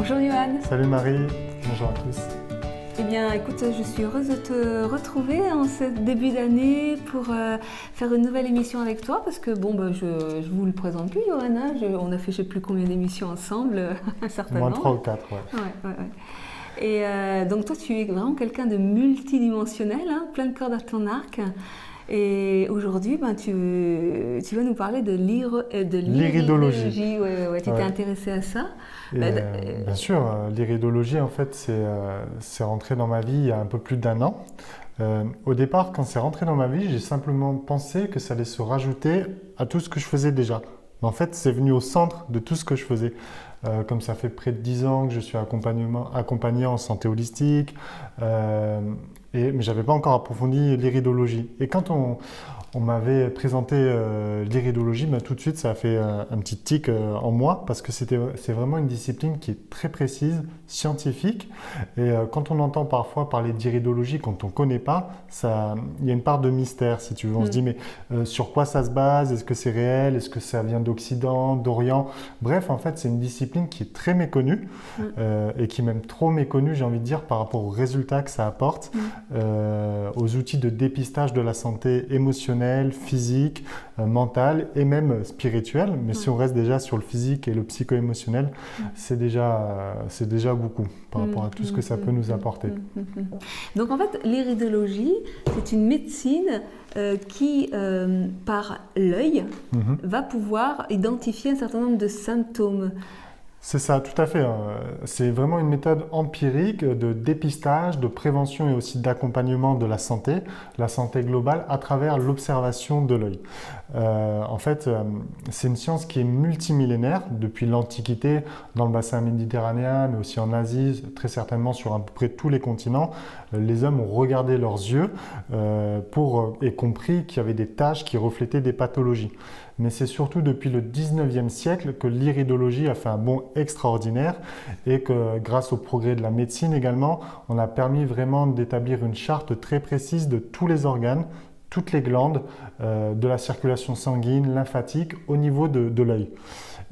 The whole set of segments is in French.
Bonjour Johan. Salut Marie, bonjour à tous. Eh bien écoute, je suis heureuse de te retrouver en ce début d'année pour faire une nouvelle émission avec toi parce que je vous le présente plus Johan, hein. On a fait je ne sais plus combien d'émissions ensemble, certainement. Moins 3 ou 4, ouais. Ouais. Et donc toi tu es vraiment quelqu'un de multidimensionnel, hein, plein de cordes à ton arc. Et aujourd'hui, tu vas nous parler de l'iridologie. Ouais, tu t'es intéressé à ça. Bien sûr, l'iridologie, en fait, c'est rentré dans ma vie il y a un peu plus d'1 an. Au départ, quand c'est rentré dans ma vie, j'ai simplement pensé que ça allait se rajouter à tout ce que je faisais déjà. Mais en fait, c'est venu au centre de tout ce que je faisais. Comme ça fait près de 10 ans que je suis accompagné en santé holistique, mais je n'avais pas encore approfondi l'iridologie. Et quand on m'avait présenté l'iridologie, tout de suite ça a fait un petit tic en moi parce que c'est vraiment une discipline qui est très précise, scientifique. Et quand on entend parfois parler d'iridologie, quand on ne connaît pas, il y a une part de mystère si tu veux. On se dit mais sur quoi ça se base? Est-ce que c'est réel? Est-ce que ça vient d'Occident, d'Orient? Bref, en fait c'est une discipline qui est très méconnue et qui est même trop méconnue, j'ai envie de dire, par rapport aux résultats que ça apporte, aux outils de dépistage de la santé émotionnelle, physique, mentale et même spirituelle. Mais si on reste déjà sur le physique et le psycho-émotionnel, c'est déjà beaucoup par rapport à tout ce que ça peut nous apporter. Donc en fait, l'iridologie, c'est une médecine qui, par l'œil, va pouvoir identifier un certain nombre de symptômes. C'est ça, tout à fait. C'est vraiment une méthode empirique de dépistage, de prévention et aussi d'accompagnement de la santé globale à travers l'observation de l'œil. En fait, c'est une science qui est multimillénaire depuis l'Antiquité, dans le bassin méditerranéen, mais aussi en Asie, très certainement sur à peu près tous les continents. Les hommes ont regardé leurs yeux et compris qu'il y avait des taches qui reflétaient des pathologies. Mais c'est surtout depuis le 19e siècle que l'iridologie a fait un bond extraordinaire et que grâce au progrès de la médecine également, on a permis vraiment d'établir une charte très précise de tous les organes, toutes les glandes, de la circulation sanguine, lymphatique au niveau de l'œil.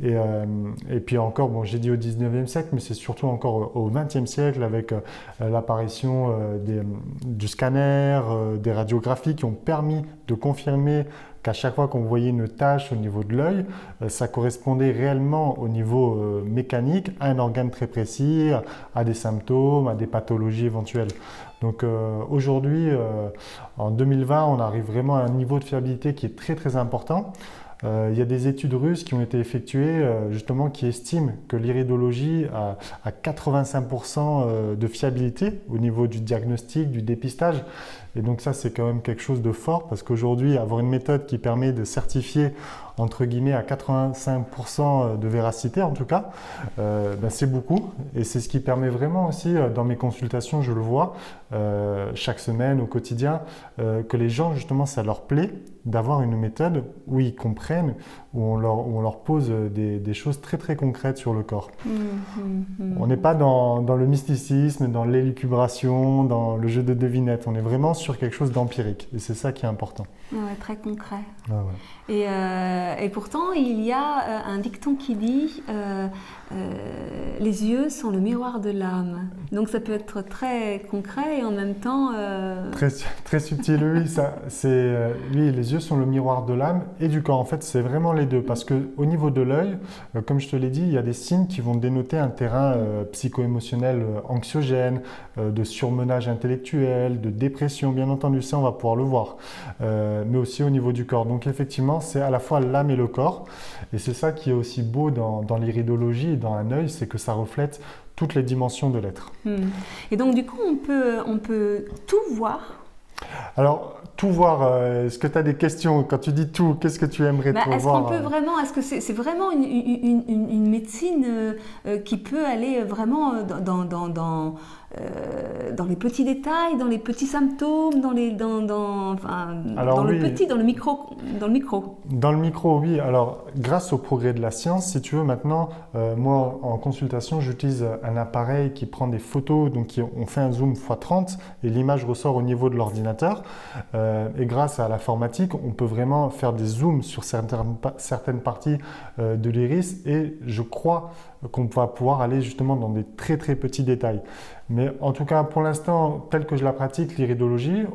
Et puis encore, j'ai dit au 19e siècle, mais c'est surtout encore au 20e siècle avec l'apparition du scanner, des radiographies qui ont permis de confirmer qu'à chaque fois qu'on voyait une tache au niveau de l'œil, ça correspondait réellement au niveau mécanique à un organe très précis, à des symptômes, à des pathologies éventuelles. Donc aujourd'hui, en 2020, on arrive vraiment à un niveau de fiabilité qui est très très important. Il y a des études russes qui ont été effectuées justement qui estiment que l'iridologie a 85% de fiabilité au niveau du diagnostic, du dépistage. Et donc ça, c'est quand même quelque chose de fort parce qu'aujourd'hui, avoir une méthode qui permet de certifier entre guillemets à 85% de véracité en tout cas, c'est beaucoup. Et c'est ce qui permet vraiment aussi, dans mes consultations, je le vois chaque semaine, au quotidien, que les gens justement, ça leur plaît d'avoir une méthode où ils comprennent, où on leur pose des choses très très concrètes sur le corps. On n'est pas dans le mysticisme, dans l'élucubration, dans le jeu de devinette. On est vraiment sur quelque chose d'empirique. Et c'est ça qui est important. Ouais, très concret. Ah ouais. Et pourtant, il y a un dicton qui dit les yeux sont le miroir de l'âme. Donc ça peut être très concret et en même temps… Très, très subtil, oui. Oui, les yeux sont le miroir de l'âme et du corps. En fait, c'est vraiment les deux. Parce qu'au niveau de l'œil, comme je te l'ai dit, il y a des signes qui vont dénoter un terrain psycho-émotionnel anxiogène, de surmenage intellectuel, de dépression. Bien entendu, ça, on va pouvoir le voir. Mais aussi au niveau du corps. Donc effectivement, c'est à la fois l'âme et le corps. Et c'est ça qui est aussi beau dans l'iridologie et dans un œil, c'est que ça reflète toutes les dimensions de l'être. Et donc du coup, on peut tout voir. Alors, tout voir, est-ce que tu as des questions? Quand tu dis tout, qu'est-ce que tu aimerais tout voir? Est-ce que c'est vraiment une médecine qui peut aller vraiment dans les petits détails, dans les petits symptômes, dans le micro. Dans le micro, oui. Alors, grâce au progrès de la science, si tu veux, maintenant, moi, en consultation, j'utilise un appareil qui prend des photos, donc on fait un zoom x30 et l'image ressort au niveau de l'ordinateur. Et grâce à l'informatique, on peut vraiment faire des zooms sur certaines parties de l'iris et je crois qu'on va pouvoir aller justement dans des très très petits détails. Mais en tout cas, pour l'instant, tel que je la pratique, l'iridologie,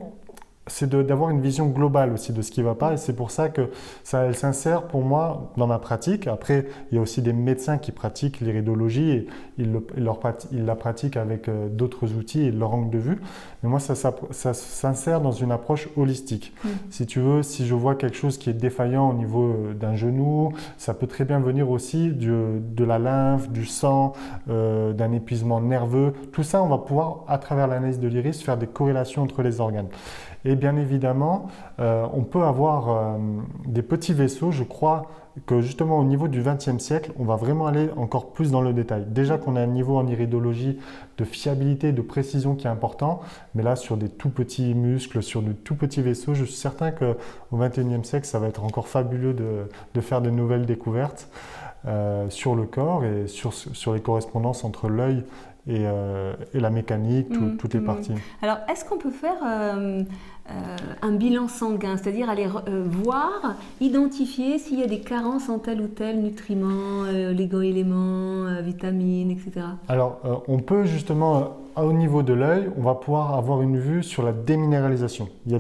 c'est d'avoir une vision globale aussi de ce qui ne va pas, et c'est pour ça que elle s'insère pour moi dans ma pratique. Après, il y a aussi des médecins qui pratiquent l'iridologie et ils la pratiquent avec d'autres outils et leur angle de vue. Mais moi, ça s'insère dans une approche holistique. Si tu veux, si je vois quelque chose qui est défaillant au niveau d'un genou, ça peut très bien venir aussi de la lymphe, du sang, d'un épuisement nerveux. Tout ça, on va pouvoir, à travers l'analyse de l'iris, faire des corrélations entre les organes. Et bien évidemment, on peut avoir des petits vaisseaux. Je crois que justement au niveau du XXe siècle, on va vraiment aller encore plus dans le détail. Déjà qu'on a un niveau en iridologie de fiabilité, de précision qui est important, mais là sur des tout petits muscles, sur de tout petits vaisseaux, je suis certain qu'au XXIe siècle, ça va être encore fabuleux de faire de nouvelles découvertes sur le corps et sur les correspondances entre l'œil et la mécanique, toutes les parties. Alors, est-ce qu'on peut faire un bilan sanguin, c'est-à-dire aller voir, identifier s'il y a des carences en tel ou tel nutriment, oligo-éléments, vitamines, etc. Alors, on peut justement, au niveau de l'œil, on va pouvoir avoir une vue sur la déminéralisation. Il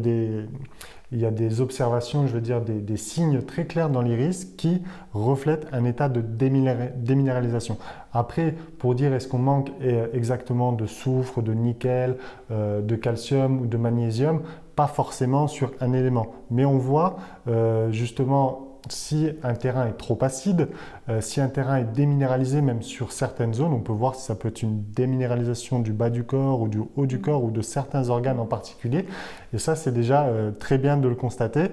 y a des observations, je veux dire des signes très clairs dans l'iris qui reflètent un état de déminéralisation. Après, pour dire est-ce qu'on manque exactement de soufre, de nickel, de calcium ou de magnésium, pas forcément sur un élément. Mais on voit justement si un terrain est trop acide, si un terrain est déminéralisé, même sur certaines zones, on peut voir si ça peut être une déminéralisation du bas du corps ou du haut du corps ou de certains organes en particulier. Et ça, c'est déjà très bien de le constater.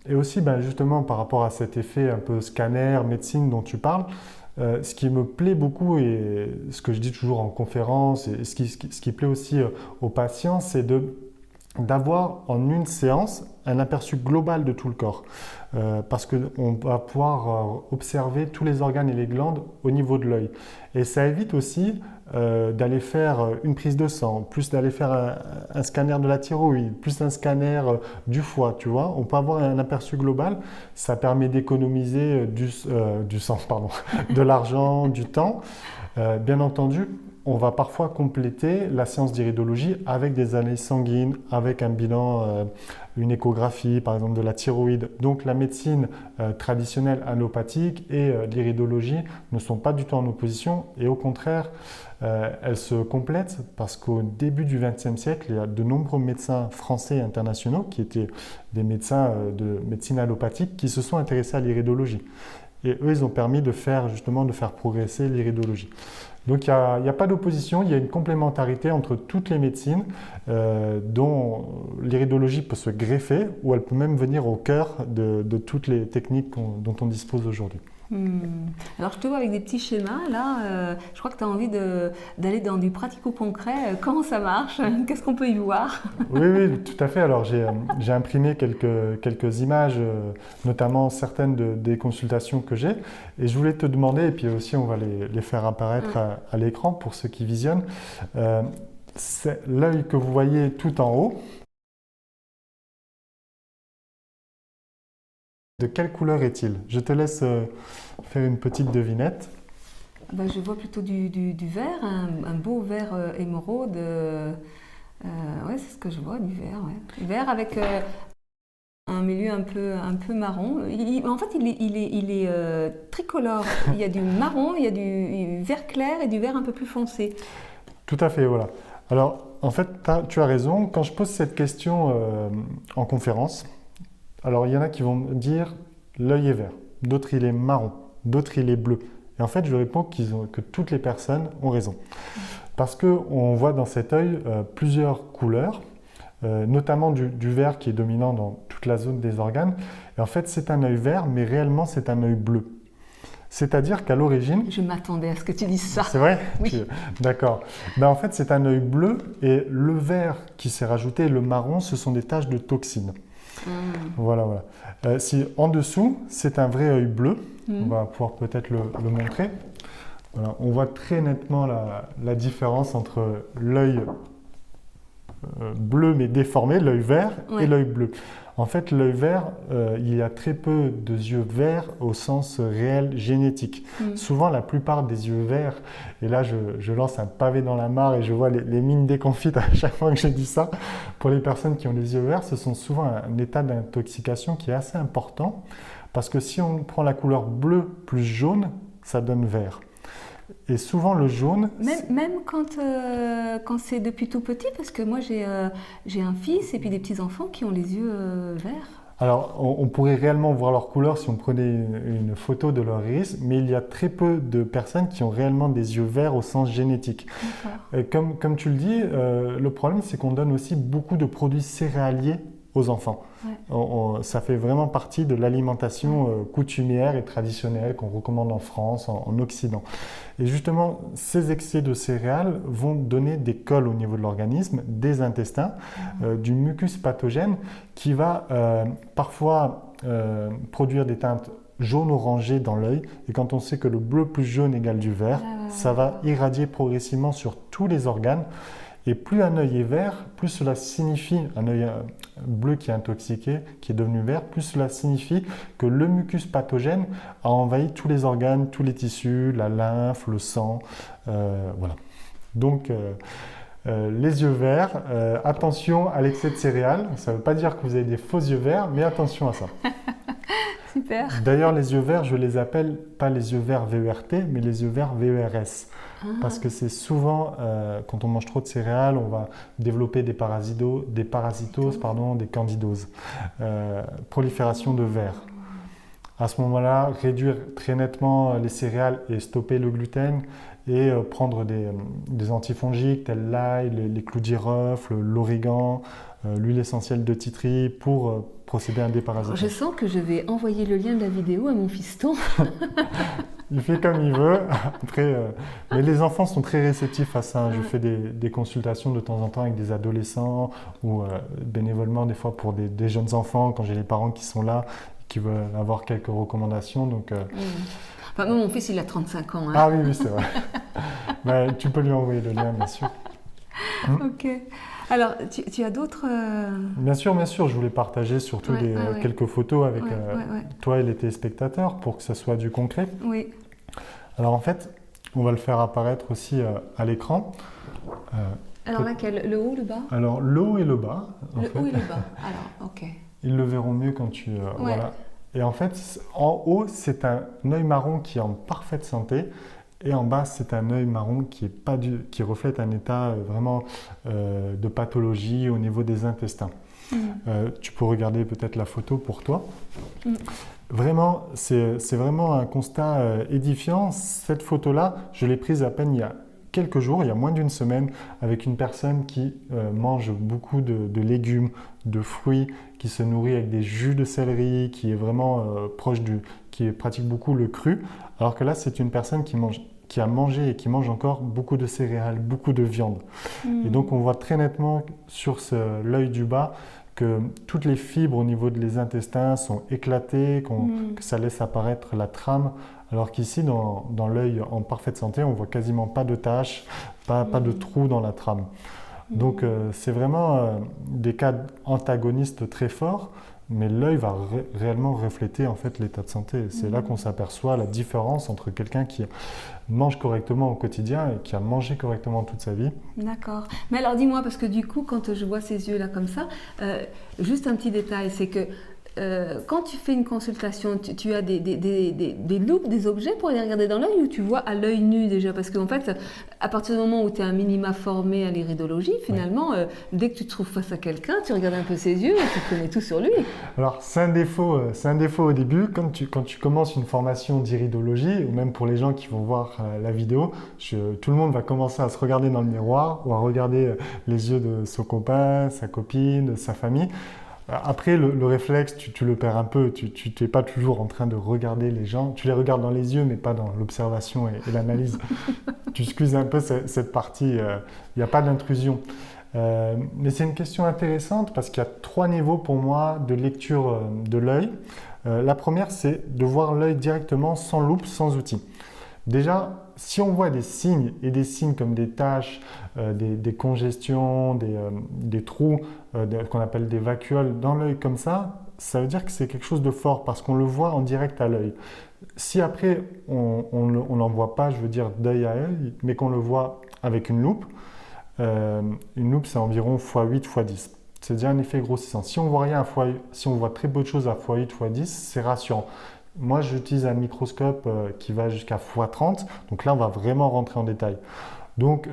Et aussi, justement, par rapport à cet effet un peu scanner, médecine dont tu parles, ce qui me plaît beaucoup et ce que je dis toujours en conférence et ce qui plaît aussi aux patients, c'est d'avoir en une séance un aperçu global de tout le corps parce qu'on va pouvoir observer tous les organes et les glandes au niveau de l'œil. Et ça évite aussi d'aller faire une prise de sang, plus d'aller faire un scanner de la thyroïde, plus un scanner du foie, tu vois. On peut avoir un aperçu global, ça permet d'économiser du sang, pardon, de l'argent, du temps. Bien entendu, on va parfois compléter la séance d'iridologie avec des analyses sanguines, avec un bilan, une échographie par exemple de la thyroïde. Donc la médecine traditionnelle allopathique et l'iridologie ne sont pas du tout en opposition et au contraire, elles se complètent parce qu'au début du XXe siècle, il y a de nombreux médecins français et internationaux qui étaient des médecins de médecine allopathique qui se sont intéressés à l'iridologie. Et eux, ils ont permis de faire progresser l'iridologie. Donc il n'y a pas d'opposition, il y a une complémentarité entre toutes les médecines dont l'iridologie peut se greffer ou elle peut même venir au cœur de toutes les techniques dont on dispose aujourd'hui. Alors je te vois avec des petits schémas là, je crois que tu as envie d'aller dans du pratico-concret. Comment ça marche? Qu'est-ce qu'on peut y voir? Oui, tout à fait. Alors j'ai imprimé quelques images, notamment certaines des consultations que j'ai. Et je voulais te demander, et puis aussi on va les faire apparaître à l'écran pour ceux qui visionnent. C'est l'œil que vous voyez tout en haut. De quelle couleur est-il? Je te laisse faire une petite devinette. Je vois plutôt du vert, un beau vert émeraude. Ouais, c'est ce que je vois, du vert. Ouais. Vert avec un milieu un peu marron. En fait, il est tricolore. Il y a du marron, il y a du vert clair et du vert un peu plus foncé. Tout à fait, voilà. Alors, en fait, tu as raison. Quand je pose cette question en conférence, alors, il y en a qui vont me dire l'œil est vert, d'autres il est marron, d'autres il est bleu. Et en fait, je réponds que toutes les personnes ont raison. Parce qu'on voit dans cet œil plusieurs couleurs, notamment du vert qui est dominant dans toute la zone des organes. Et en fait, c'est un œil vert, mais réellement, c'est un œil bleu. C'est-à-dire qu'à l'origine… Je m'attendais à ce que tu dises ça. C'est vrai? Oui. D'accord. En fait, c'est un œil bleu et le vert qui s'est rajouté, le marron, ce sont des taches de toxines. Voilà. Si en dessous, c'est un vrai œil bleu, on va pouvoir peut-être le montrer. Voilà, on voit très nettement la différence entre l'œil bleu mais déformé, l'œil vert, et l'œil bleu. En fait, l'œil vert, il y a très peu de yeux verts au sens réel génétique. Souvent, la plupart des yeux verts, et là je lance un pavé dans la mare et je vois les mines déconfites à chaque fois que je dis ça, pour les personnes qui ont les yeux verts, ce sont souvent un état d'intoxication qui est assez important, parce que si on prend la couleur bleu plus jaune, ça donne vert. Et souvent le jaune... Même quand c'est depuis tout petit, parce que moi j'ai un fils et puis des petits-enfants qui ont les yeux verts. Alors on pourrait réellement voir leur couleur si on prenait une photo de leur iris, mais il y a très peu de personnes qui ont réellement des yeux verts au sens génétique. Et comme tu le dis, le problème c'est qu'on donne aussi beaucoup de produits céréaliers aux enfants. Ouais. Ça fait vraiment partie de l'alimentation coutumière et traditionnelle qu'on recommande en France, en Occident. Et justement, ces excès de céréales vont donner des cols au niveau de l'organisme, des intestins, du mucus pathogène qui va parfois produire des teintes jaune-orangé dans l'œil. Et quand on sait que le bleu plus jaune égale du vert, ça va irradier progressivement sur tous les organes. Et plus un œil est vert, plus cela signifie, un œil bleu qui est intoxiqué, qui est devenu vert, plus cela signifie que le mucus pathogène a envahi tous les organes, tous les tissus, la lymphe, le sang, voilà. Donc, les yeux verts, attention à l'excès de céréales. Ça ne veut pas dire que vous avez des faux yeux verts, mais attention à ça. Super. D'ailleurs, les yeux verts, je les appelle pas les yeux verts VERT, mais les yeux verts VERS. Parce que c'est souvent, quand on mange trop de céréales, on va développer des parasitoses, des candidoses, prolifération de vers. À ce moment-là, réduire très nettement les céréales et stopper le gluten et prendre des antifongiques tels l'ail, les clous de girofle, l'origan, l'huile essentielle de titri pour procéder à un déparasitage. Je sens que je vais envoyer le lien de la vidéo à mon fiston. Il fait comme il veut. Après, mais les enfants sont très réceptifs à ça. Je fais des consultations de temps en temps avec des adolescents ou bénévolement des fois pour des jeunes enfants quand j'ai les parents qui sont là, qui veulent avoir quelques recommandations. Donc, enfin, mon fils, il a 35 ans. Hein. Ah oui, c'est vrai. Mais tu peux lui envoyer le lien, bien sûr. Ok. Alors, tu as d'autres... Bien sûr, je voulais partager surtout quelques photos avec toi et les téléspectateurs pour que ça soit du concret. Oui. Alors en fait, on va le faire apparaître aussi à l'écran. Alors laquelle? Le haut ou le bas? Alors le haut et le bas. Le haut et le bas, alors ok. Ils le verront mieux quand tu... voilà. Et en fait, en haut, c'est un œil marron qui est en parfaite santé. Et en bas, c'est un œil marron qui reflète un état vraiment de pathologie au niveau des intestins. Tu peux regarder peut-être la photo pour toi. Vraiment, c'est vraiment un constat édifiant. Cette photo-là, je l'ai prise à peine il y a quelques jours, il y a moins d'une semaine, avec une personne qui mange beaucoup de légumes, de fruits, qui se nourrit avec des jus de céleri, qui est vraiment qui pratique beaucoup le cru. Alors que là, c'est une personne qui a mangé et qui mange encore beaucoup de céréales, beaucoup de viande. Et donc, on voit très nettement sur l'œil du bas que toutes les fibres au niveau des intestins sont éclatées, que ça laisse apparaître la trame, alors qu'ici, dans l'œil en parfaite santé, on voit quasiment pas de taches, pas de trous dans la trame. Donc, c'est vraiment des cas antagonistes très forts, mais l'œil va réellement refléter en fait l'état de santé. C'est là qu'on s'aperçoit la différence entre quelqu'un qui mange correctement au quotidien et qui a mangé correctement toute sa vie. D'accord. Mais alors dis-moi, parce que du coup, quand je vois ces yeux-là comme ça, juste un petit détail, c'est que quand tu fais une consultation, tu as des loupes, des objets pour aller regarder dans l'œil ou tu vois à l'œil nu déjà? Parce qu'en fait, à partir du moment où tu es un minima formé à l'iridologie, finalement, dès que tu te trouves face à quelqu'un, tu regardes un peu ses yeux et tu connais tout sur lui. Alors, c'est un défaut au début. Quand tu commences une formation d'iridologie, ou même pour les gens qui vont voir la vidéo, tout le monde va commencer à se regarder dans le miroir ou à regarder les yeux de son copain, sa copine, sa famille. Après, le réflexe, tu le perds un peu. Tu n'es pas toujours en train de regarder les gens. Tu les regardes dans les yeux, mais pas dans l'observation et l'analyse. Tu excuses un peu cette partie. Il n'y a pas d'intrusion. Mais c'est une question intéressante parce qu'il y a 3 niveaux pour moi de lecture de l'œil. La première, c'est de voir l'œil directement sans loupe, sans outil. Déjà, si on voit des signes, et des signes comme des taches, des congestions, des trous, qu'on appelle des vacuoles dans l'œil comme ça veut dire que c'est quelque chose de fort parce qu'on le voit en direct à l'œil. Si après, on n'en voit pas, je veux dire d'œil à œil, mais qu'on le voit avec une loupe c'est environ x8, x10. C'est déjà un effet grossissant. Si on voit rien si on voit très peu de choses à x8, x10, c'est rassurant. Moi, j'utilise un microscope qui va jusqu'à x30, donc là, on va vraiment rentrer en détail. Donc,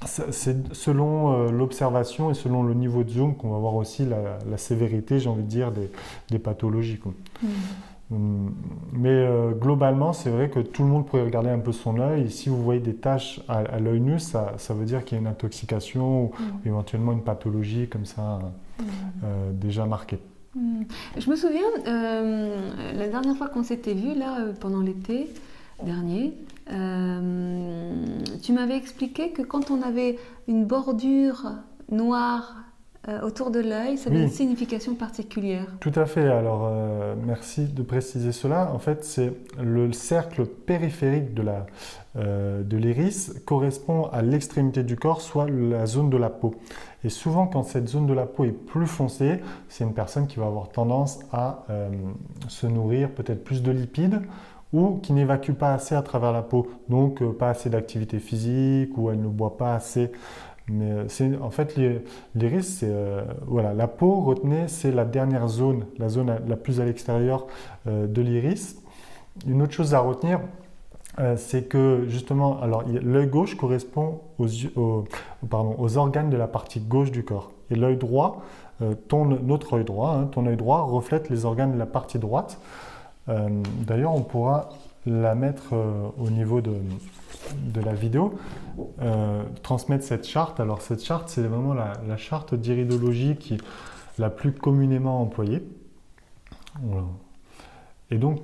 c'est selon l'observation et selon le niveau de zoom qu'on va voir aussi la sévérité, j'ai envie de dire, des pathologies, quoi. Mais globalement, c'est vrai que tout le monde pourrait regarder un peu son œil. Et si vous voyez des taches à l'œil nu, ça veut dire qu'il y a une intoxication ou éventuellement une pathologie comme ça déjà marquée. Je me souviens, la dernière fois qu'on s'était vu là, pendant l'été dernier, tu m'avais expliqué que quand on avait une bordure noire autour de l'œil, ça avait une signification particulière. Tout à fait. Alors, merci de préciser cela. En fait, c'est le cercle périphérique de l'iris correspond à l'extrémité du corps, soit la zone de la peau. Et souvent, quand cette zone de la peau est plus foncée, c'est une personne qui va avoir tendance à se nourrir peut-être plus de lipides ou qui n'évacue pas assez à travers la peau, donc pas assez d'activité physique ou elle ne boit pas assez. Mais en fait, l'iris, c'est voilà, la peau, retenez, c'est la dernière zone, la zone la plus à l'extérieur de l'iris. Une autre chose à retenir, c'est que justement, alors l'œil gauche correspond aux organes de la partie gauche du corps. Et l'œil droit, notre œil droit, ton œil droit reflète les organes de la partie droite. D'ailleurs, on pourra la mettre au niveau de la vidéo, transmettre cette charte. Alors cette charte, c'est vraiment la charte d'iridologie qui est la plus communément employée. Voilà. Et donc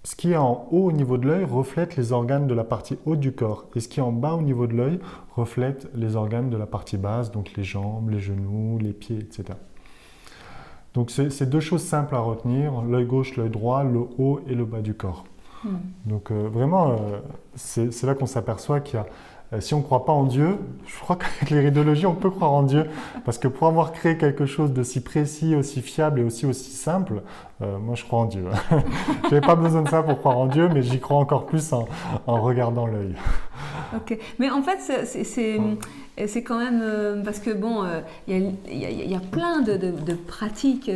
ce qui est en haut au niveau de l'œil reflète les organes de la partie haute du corps, et ce qui est en bas au niveau de l'œil reflète les organes de la partie basse, donc les jambes, les genoux, les pieds, etc. Donc c'est deux choses simples à retenir, l'œil gauche, l'œil droit, le haut et le bas du corps. Donc vraiment, c'est là qu'on s'aperçoit qu'il y a, si on ne croit pas en Dieu, je crois qu'avec l'iridologie, on peut croire en Dieu, parce que pour avoir créé quelque chose d'aussi précis, aussi fiable et aussi simple, moi je crois en Dieu. Je n'avais pas besoin de ça pour croire en Dieu, mais j'y crois encore plus en regardant l'œil. Ok, mais en fait, c'est quand même parce que bon, il y a plein de pratiques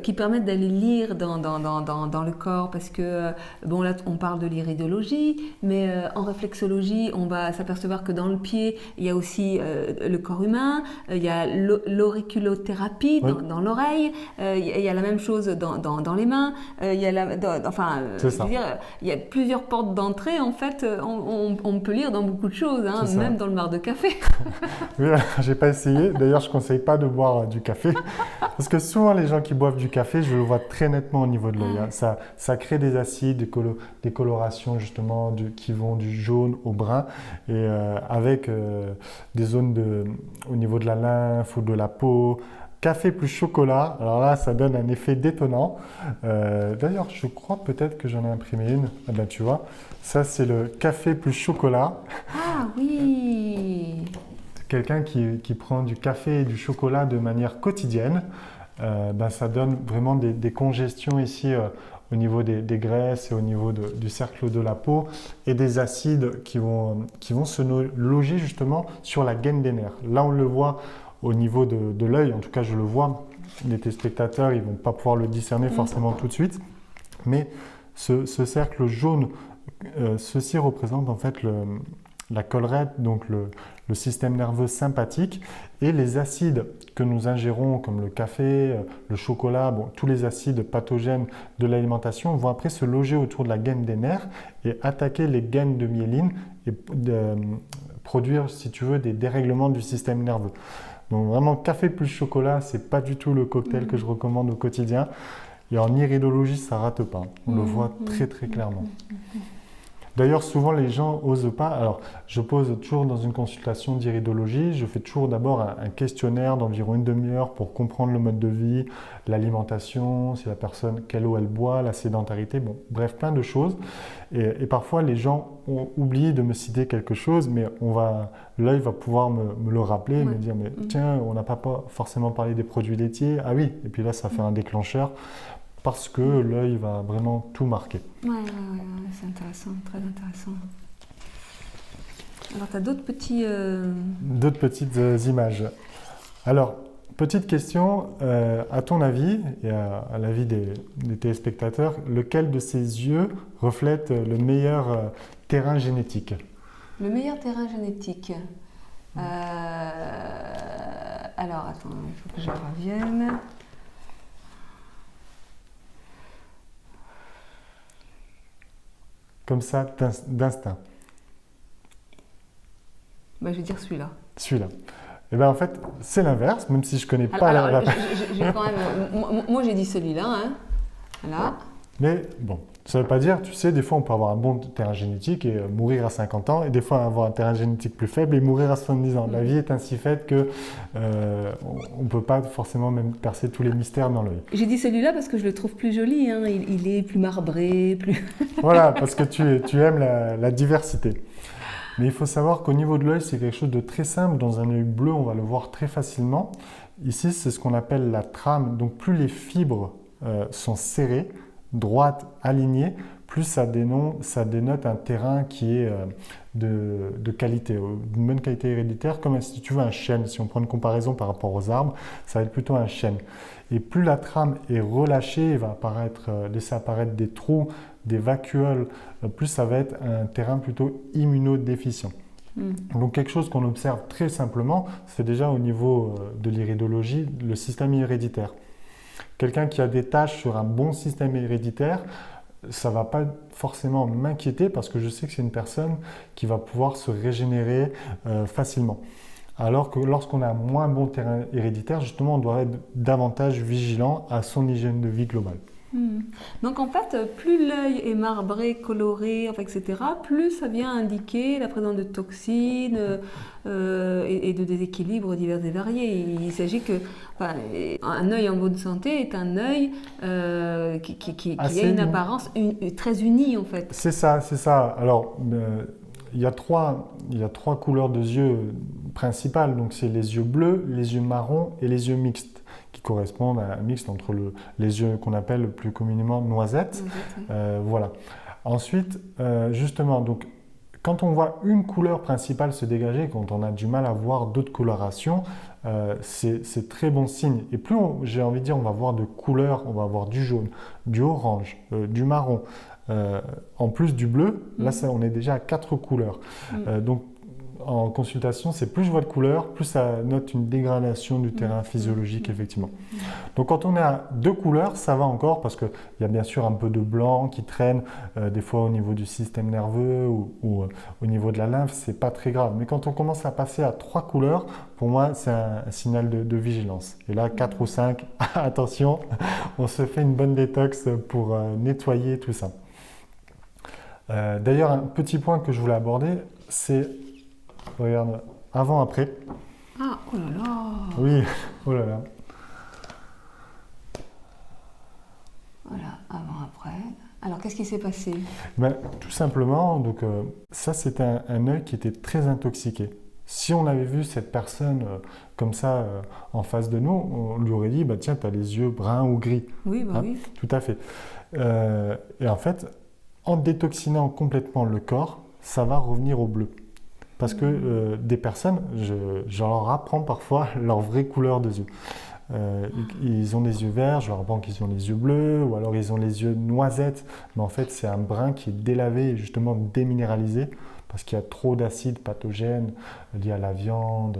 qui permettent d'aller lire dans le corps, parce que bon, là on parle de l'iridologie, mais en réflexologie on va s'apercevoir que dans le pied il y a aussi le corps humain, il y a l'auriculothérapie dans l'oreille, il y a la même chose dans les mains, il y a je veux dire, il y a plusieurs portes d'entrée en fait. On peut lire dans beaucoup de choses, hein, même dans le mar de café. Oui, j'ai pas essayé. D'ailleurs, je conseille pas de boire du café, parce que souvent les gens qui boivent du café, je le vois très nettement au niveau de l'œil. Hein. Ça crée des acides, des colorations justement qui vont du jaune au brun, et avec des zones au niveau de la lymphe ou de la peau. Café plus chocolat, alors là, ça donne un effet détonnant. D'ailleurs, je crois peut-être que j'en ai imprimé une. Ah ben, tu vois, ça, c'est le café plus chocolat. Ah oui! Quelqu'un qui prend du café et du chocolat de manière quotidienne, ça donne vraiment des congestions ici au niveau des graisses et au niveau du cercle de la peau, et des acides qui vont se loger justement sur la gaine des nerfs. Là, on le voit au niveau de l'œil, en tout cas je le vois, les téléspectateurs ils ne vont pas pouvoir le discerner forcément tout de suite, mais ce cercle jaune, ceci représente en fait la collerette, donc le système nerveux sympathique, et les acides que nous ingérons comme le café, le chocolat, bon, tous les acides pathogènes de l'alimentation vont après se loger autour de la gaine des nerfs et attaquer les gaines de myéline et produire, si tu veux, des dérèglements du système nerveux. Donc vraiment, café plus chocolat, c'est pas du tout le cocktail que je recommande au quotidien. Et en iridologie, ça rate pas. On le voit très très clairement. D'ailleurs, souvent les gens n'osent pas. Alors, je pose toujours dans une consultation d'iridologie, je fais toujours d'abord un questionnaire d'environ une demi-heure pour comprendre le mode de vie, l'alimentation, si la personne, quelle eau elle boit, la sédentarité, bon, bref, plein de choses. Et parfois, les gens ont oublié de me citer quelque chose, mais l'œil va pouvoir me le rappeler, me dire, mais tiens, on n'a pas forcément parlé des produits laitiers. Ah oui, et puis là, ça fait un déclencheur. Parce que l'œil va vraiment tout marquer. Ouais, c'est intéressant, très intéressant. Alors, tu as d'autres petits... D'autres petites images. Alors, petite question, à ton avis, et à l'avis des téléspectateurs, lequel de ces yeux reflète le meilleur terrain génétique? Le meilleur terrain génétique. Alors, attends, il faut que je revienne. Comme ça, d'instinct. Je vais dire celui-là. Celui-là. Et bien en fait, c'est l'inverse, même si je ne connais pas la... Moi, j'ai dit celui-là. Hein. Voilà. Mais bon, ça ne veut pas dire, tu sais, des fois on peut avoir un bon terrain génétique et mourir à 50 ans, et des fois avoir un terrain génétique plus faible et mourir à 70 ans. La vie est ainsi faite que on ne peut pas forcément même percer tous les mystères dans l'œil. J'ai dit celui-là parce que je le trouve plus joli, hein. Il est plus marbré, plus... Voilà, parce que tu aimes la diversité. Mais il faut savoir qu'au niveau de l'œil, c'est quelque chose de très simple. Dans un œil bleu, on va le voir très facilement. Ici, c'est ce qu'on appelle la trame. Donc plus les fibres sont serrées, droite, alignée, plus ça dénote un terrain qui est de qualité, d'une bonne qualité héréditaire, comme si tu veux un chêne. Si on prend une comparaison par rapport aux arbres, ça va être plutôt un chêne. Et plus la trame est relâchée, il va laisser apparaître des trous, des vacuoles, plus ça va être un terrain plutôt immunodéficient. Donc quelque chose qu'on observe très simplement, c'est déjà au niveau de l'iridologie, le système héréditaire. Quelqu'un qui a des taches sur un bon système héréditaire, ça ne va pas forcément m'inquiéter parce que je sais que c'est une personne qui va pouvoir se régénérer facilement. Alors que lorsqu'on a un moins bon terrain héréditaire, justement, on doit être davantage vigilant à son hygiène de vie globale. Donc en fait, plus l'œil est marbré, coloré, etc., plus ça vient indiquer la présence de toxines et de déséquilibres divers et variés. Il s'agit que un œil en bonne santé est un œil qui a une apparence très unie en fait. C'est ça, c'est ça. Alors, il y a trois couleurs de yeux principales. Donc c'est les yeux bleus, les yeux marrons et les yeux mixtes, qui correspondent à un mixte entre les yeux qu'on appelle plus communément noisettes. Voilà. Ensuite, justement, donc, quand on voit une couleur principale se dégager, quand on a du mal à voir d'autres colorations, c'est très bon signe. Et plus, j'ai envie de dire, on va voir de couleurs, on va voir du jaune, du orange, du marron, en plus du bleu, là on est déjà à 4 couleurs. Donc en consultation, c'est plus je vois de couleurs, plus ça note une dégradation du terrain physiologique, effectivement. Donc quand on est à 2 couleurs, ça va encore parce qu'il y a bien sûr un peu de blanc qui traîne, des fois au niveau du système nerveux ou au niveau de la lymphe, c'est pas très grave. Mais quand on commence à passer à 3 couleurs, pour moi, c'est un signal de vigilance. Et là, 4 ou 5, attention, on se fait une bonne détox pour nettoyer tout ça. D'ailleurs, un petit point que je voulais aborder, c'est, regarde, avant-après. Ah, oh là là. Oui, oh là là. Voilà, avant-après. Alors, qu'est-ce qui s'est passé? Tout simplement, donc, ça c'était un œil qui était très intoxiqué. Si on avait vu cette personne comme ça en face de nous, on lui aurait dit, bah, tiens, tu as les yeux bruns ou gris. Oui, bah oui. Tout à fait. Et en fait, en détoxinant complètement le corps, ça va revenir au bleu. Parce que des personnes, je leur apprends parfois leur vraie couleur de yeux. Ils ont les yeux verts, je leur apprends qu'ils ont les yeux bleus, ou alors ils ont les yeux noisettes. Mais en fait, c'est un brun qui est délavé et justement déminéralisé, parce qu'il y a trop d'acides pathogènes liés à la viande,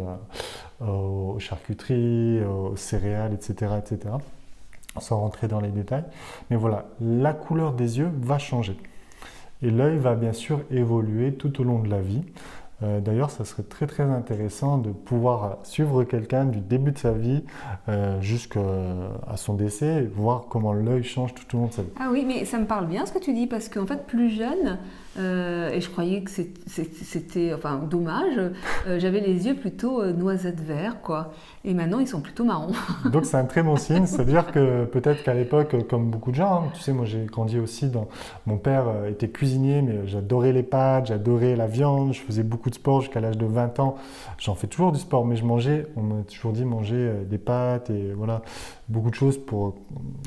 aux charcuteries, aux céréales, etc., etc. Sans rentrer dans les détails. Mais voilà, la couleur des yeux va changer. Et l'œil va bien sûr évoluer tout au long de la vie. D'ailleurs, ça serait très très intéressant de pouvoir suivre quelqu'un du début de sa vie jusqu'à son décès et voir comment l'œil change tout au long de sa vie. Ah oui, mais ça me parle bien ce que tu dis, parce qu'en fait, plus jeune, et je croyais que c'était enfin, dommage. J'avais les yeux plutôt noisettes vert, quoi. Et maintenant, ils sont plutôt marrons. Donc c'est un très bon signe, c'est-à-dire que peut-être qu'à l'époque, comme beaucoup de gens, hein, tu sais, moi j'ai grandi aussi dans... Mon père était cuisinier, mais j'adorais les pâtes, j'adorais la viande, je faisais beaucoup de sport jusqu'à l'âge de 20 ans. J'en fais toujours du sport, mais on m'a toujours dit manger des pâtes et voilà, beaucoup de choses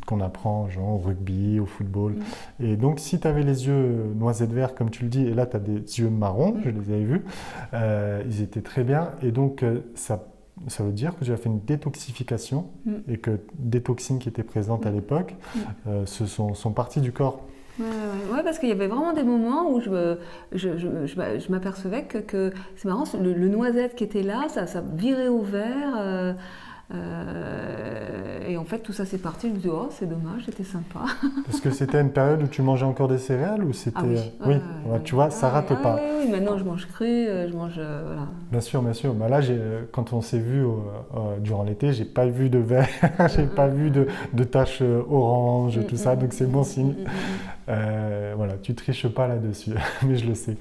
qu'on apprend, genre au rugby, au football. Et donc si tu avais les yeux noisettes verts, comme tu le dis, et là tu as des yeux marrons, je les avais vus, ils étaient très bien, et donc ça veut dire que tu as fait une détoxification et que des toxines qui étaient présentes à l'époque sont parties du corps. Ouais, parce qu'il y avait vraiment des moments où je m'apercevais que c'est marrant, le noisette qui était là, ça virait au vert. Et en fait, tout ça c'est parti. Je me dis, oh, c'est dommage, c'était sympa. Est-ce que c'était une période où tu mangeais encore des céréales ou c'était... Ah oui, ouais, tu vois, ça rate pas. Oui, maintenant je mange cru, je mange... voilà. Bien sûr, bien sûr. Bah là, quand on s'est vu durant l'été, j'ai pas vu de vert, j'ai pas vu de taches orange, tout ça, donc c'est bon signe. Voilà, tu triches pas là-dessus, mais je le sais.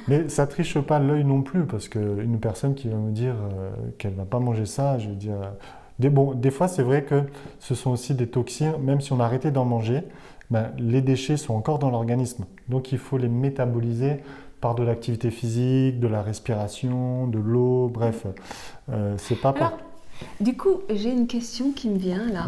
Mais ça triche pas l'œil non plus, parce qu'une personne qui va me dire qu'elle va pas manger ça, je vais dire... Des fois, c'est vrai que ce sont aussi des toxines, même si on a arrêté d'en manger, ben, les déchets sont encore dans l'organisme. Donc, il faut les métaboliser par de l'activité physique, de la respiration, de l'eau, bref, c'est pas par... Du coup, j'ai une question qui me vient là.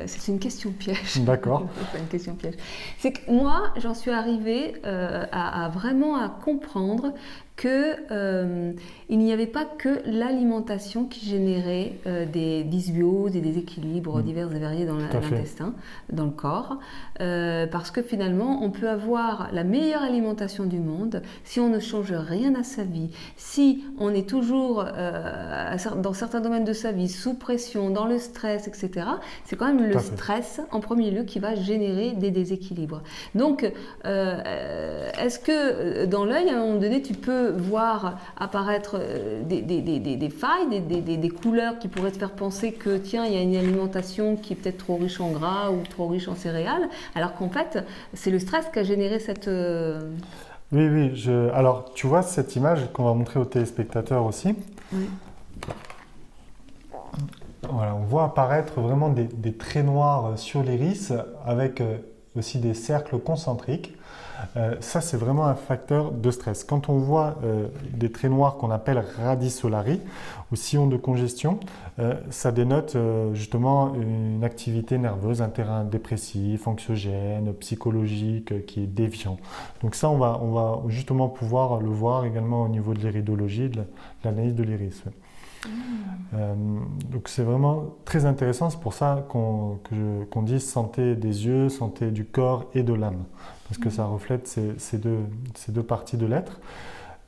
C'est une question piège. D'accord. C'est une question piège. C'est que moi, j'en suis arrivée vraiment à comprendre que il n'y avait pas que l'alimentation qui générait des dysbioses et des déséquilibres divers et variés dans l'intestin, dans le corps, parce que finalement, on peut avoir la meilleure alimentation du monde si on ne change rien à sa vie, si on est toujours dans certains domaines de sa vie sous pression, dans le stress, etc. C'est quand même le stress en premier lieu qui va générer des déséquilibres. Donc, est-ce que dans l'œil, à un moment donné, tu peux voir apparaître des failles, des couleurs qui pourraient te faire penser que tiens, il y a une alimentation qui est peut-être trop riche en gras ou trop riche en céréales, alors qu'en fait, c'est le stress qui a généré cette... Oui, alors tu vois cette image qu'on va montrer aux téléspectateurs aussi. Oui. Voilà, on voit apparaître vraiment des traits noirs sur l'iris avec aussi des cercles concentriques. Ça, c'est vraiment un facteur de stress. Quand on voit des traits noirs qu'on appelle radii solari ou sillons de congestion, ça dénote justement une activité nerveuse, un terrain dépressif, anxiogène, psychologique qui est déviant. Donc ça, on va justement pouvoir le voir également au niveau de l'iridologie, de l'analyse de l'iris. Donc c'est vraiment très intéressant, c'est pour ça qu'on dit santé des yeux, santé du corps et de l'âme, parce que ça reflète ces deux parties de l'être.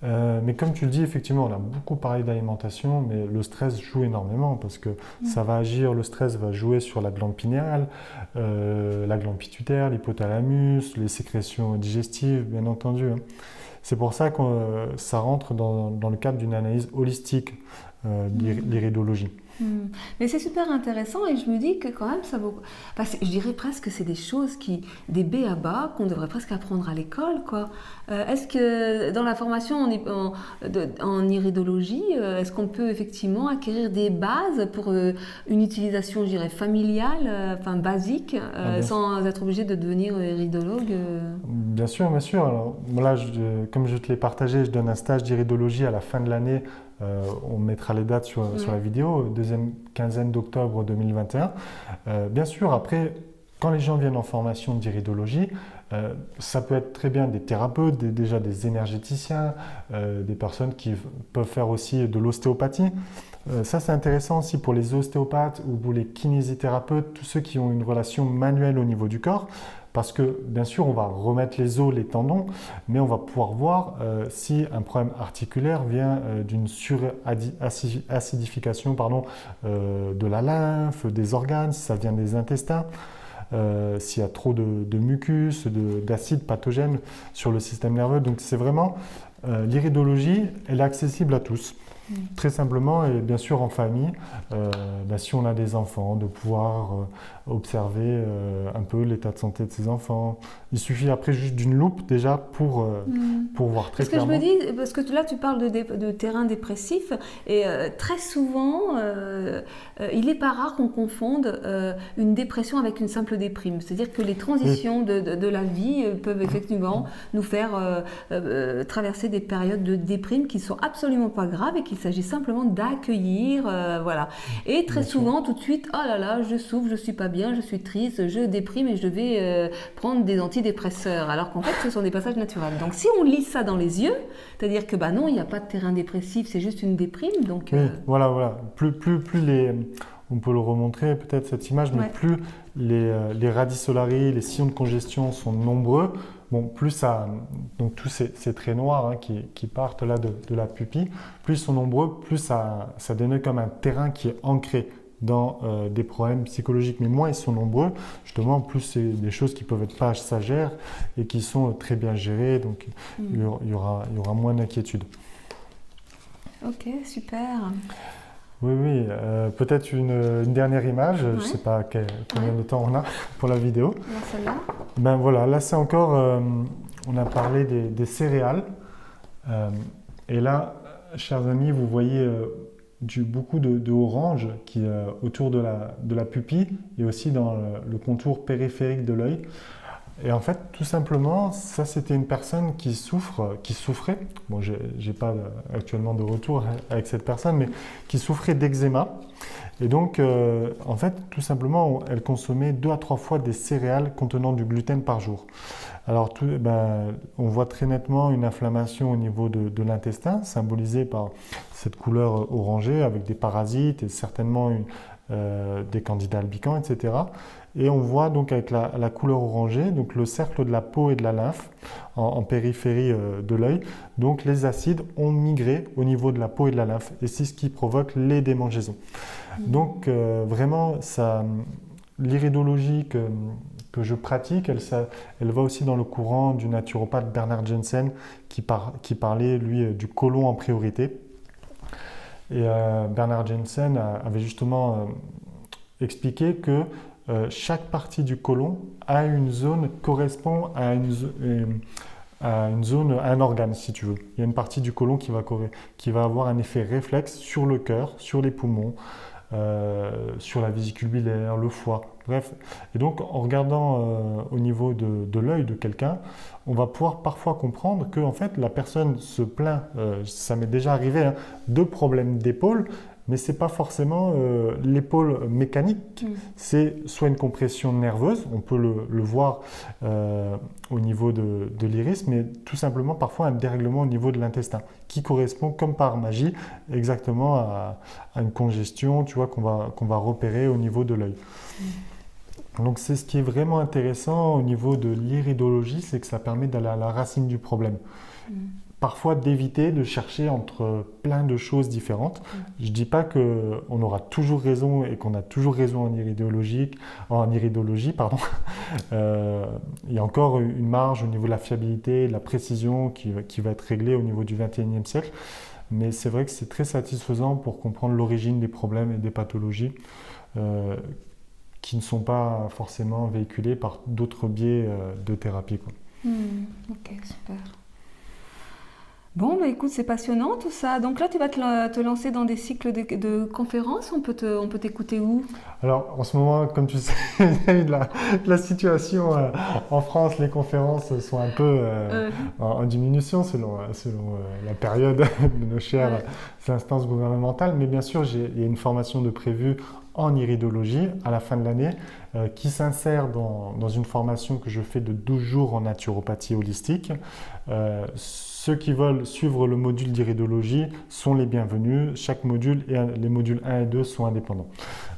Mais comme tu le dis, effectivement, on a beaucoup parlé d'alimentation, mais le stress joue énormément, parce que ça va agir, le stress va jouer sur la glande pinéale, la glande pituitaire, l'hypothalamus, les sécrétions digestives, bien entendu. C'est pour ça que ça rentre dans le cadre d'une analyse holistique, l'iridologie. Mais c'est super intéressant et je me dis que quand même ça vaut... je dirais presque que c'est des choses des b.a.-ba qu'on devrait presque apprendre à l'école, quoi. Est-ce que dans la formation en iridologie, est-ce qu'on peut effectivement acquérir des bases pour une utilisation, je dirais, familiale, basique, sans être obligé de devenir iridologue Bien sûr, bien sûr. Alors, là, comme je te l'ai partagé, je donne un stage d'iridologie à la fin de l'année. On mettra les dates sur la vidéo, deuxième quinzaine d'octobre 2021. Bien sûr, après, quand les gens viennent en formation d'iridologie, ça peut être très bien des thérapeutes, déjà des énergéticiens, des personnes qui peuvent faire aussi de l'ostéopathie. Ça, c'est intéressant aussi pour les ostéopathes ou pour les kinésithérapeutes, tous ceux qui ont une relation manuelle au niveau du corps. Parce que, bien sûr, on va remettre les os, les tendons, mais on va pouvoir voir si un problème articulaire vient d'une suracidification de la lymphe, des organes, si ça vient des intestins, s'il y a trop de mucus, d'acide pathogène sur le système nerveux. Donc, c'est vraiment... l'iridologie, elle est accessible à tous. Très simplement, et bien sûr en famille, si on a des enfants, de pouvoir observer un peu l'état de santé de ses enfants. Il suffit après juste d'une loupe déjà pour voir très clairement. Parce que je me dis, parce que là tu parles de terrain dépressif, et très souvent, il n'est pas rare qu'on confonde une dépression avec une simple déprime. C'est-à-dire que les transitions de la vie peuvent effectivement nous faire traverser des périodes de déprime qui ne sont absolument pas graves et qu'il s'agit simplement d'accueillir, voilà. Et très souvent, tout de suite, oh là là, je souffre, je suis pas bien, je suis triste, je déprime et je vais prendre des antidépresseurs. Alors qu'en fait, ce sont des passages naturels. Donc, si on lit ça dans les yeux, c'est-à-dire que non, il n'y a pas de terrain dépressif, c'est juste une déprime. Donc, oui, voilà. Plus on peut le remontrer peut-être cette image, mais plus les radii solari, les sillons de congestion sont nombreux. Plus ça, donc tous ces traits noirs qui partent là de la pupille, plus ils sont nombreux, plus ça dénote comme un terrain qui est ancré dans des problèmes psychologiques. Mais moins ils sont nombreux, justement, plus c'est des choses qui peuvent être passagères et qui sont très bien gérées, donc il y aura moins d'inquiétude. Ok, super. Oui. Peut-être une dernière image. Je ne sais pas combien de temps on a pour la vidéo. Celle-là. Voilà, là c'est encore, on a parlé des céréales. Et là, chers amis, vous voyez beaucoup de orange qui autour de la pupille et aussi dans le contour périphérique de l'œil. Et en fait, tout simplement, ça c'était une personne qui souffrait, j'ai pas actuellement de retour avec cette personne, mais qui souffrait d'eczéma. Et donc, en fait, tout simplement, elle consommait 2 à 3 fois des céréales contenant du gluten par jour. Alors, on voit très nettement une inflammation au niveau de l'intestin, symbolisée par cette couleur orangée avec des parasites et certainement des candidats albicans, etc. Et on voit donc avec la couleur orangée, donc le cercle de la peau et de la lymphe en périphérie de l'œil. Donc les acides ont migré au niveau de la peau et de la lymphe. Et c'est ce qui provoque les démangeaisons. Donc vraiment, l'iridologie que je pratique, elle va aussi dans le courant du naturopathe Bernard Jensen qui parlait, lui, du côlon en priorité. Et Bernard Jensen avait justement expliqué que chaque partie du côlon correspond à un organe, si tu veux. Il y a une partie du côlon qui va avoir un effet réflexe sur le cœur, sur les poumons, sur la vésicule biliaire, le foie, bref. Et donc, en regardant au niveau de l'œil de quelqu'un, on va pouvoir parfois comprendre que en fait, la personne se plaint, ça m'est déjà arrivé, de problèmes d'épaule, mais ce n'est pas forcément l'épaule mécanique, c'est soit une compression nerveuse, on peut le voir au niveau de l'iris, mais tout simplement parfois un dérèglement au niveau de l'intestin, qui correspond comme par magie exactement à une congestion, tu vois, qu'on va repérer au niveau de l'œil. Donc c'est ce qui est vraiment intéressant au niveau de l'iridologie, c'est que ça permet d'aller à la racine du problème. Parfois d'éviter de chercher entre plein de choses différentes. Je ne dis pas qu'on aura toujours raison et qu'on a toujours raison en iridologie, il y a encore une marge au niveau de la fiabilité, de la précision qui va être réglée au niveau du XXIe siècle. Mais c'est vrai que c'est très satisfaisant pour comprendre l'origine des problèmes et des pathologies qui ne sont pas forcément véhiculés par d'autres biais de thérapie. Ok, super. Bon, écoute, c'est passionnant tout ça. Donc là, tu vas te lancer dans des cycles de conférences. On peut t'écouter où? Alors, en ce moment, comme tu sais, il y a eu de la situation en France. Les conférences sont un peu en diminution selon la période de nos chères instances gouvernementales. Mais bien sûr, il y a une formation de prévue en iridologie à la fin de l'année qui s'insère dans une formation que je fais de 12 jours en naturopathie holistique. Ceux qui veulent suivre le module d'iridologie sont les bienvenus. Chaque module, les modules 1 et 2 sont indépendants.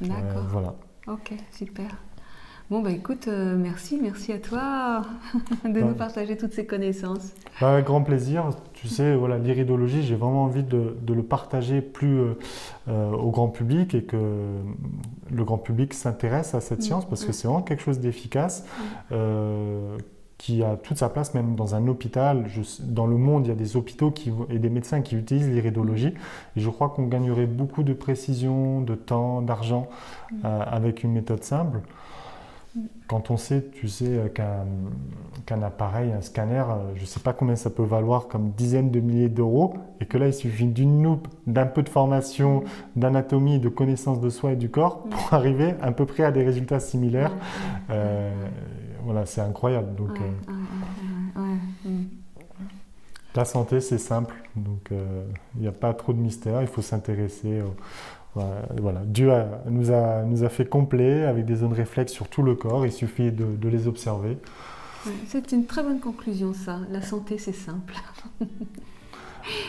D'accord. Voilà. Ok, super. Bon, écoute, merci à toi de nous partager toutes ces connaissances. Avec grand plaisir. Tu sais, voilà, l'iridologie, j'ai vraiment envie de le partager plus au grand public et que le grand public s'intéresse à cette science parce que c'est vraiment quelque chose d'efficace. qui a toute sa place même dans un hôpital. Dans le monde, il y a des hôpitaux et des médecins qui utilisent l'iridologie. Et je crois qu'on gagnerait beaucoup de précision, de temps, d'argent avec une méthode simple. Quand on sait, tu sais, qu'un appareil, un scanner, je ne sais pas combien ça peut valoir comme dizaines de milliers d'euros, et que là, il suffit d'une loupe, d'un peu de formation, d'anatomie, de connaissance de soi et du corps pour arriver à peu près à des résultats similaires. Voilà, c'est incroyable. Donc, la santé, c'est simple. Donc, il n'y a pas trop de mystère. Il faut s'intéresser. Voilà. Dieu nous a fait complet avec des zones réflexes sur tout le corps. Il suffit de les observer. C'est une très bonne conclusion, ça. La santé, c'est simple.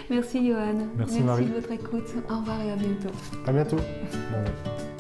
Merci, Johan. Merci Marie. De votre écoute. Au revoir et à bientôt. À bientôt. Ouais.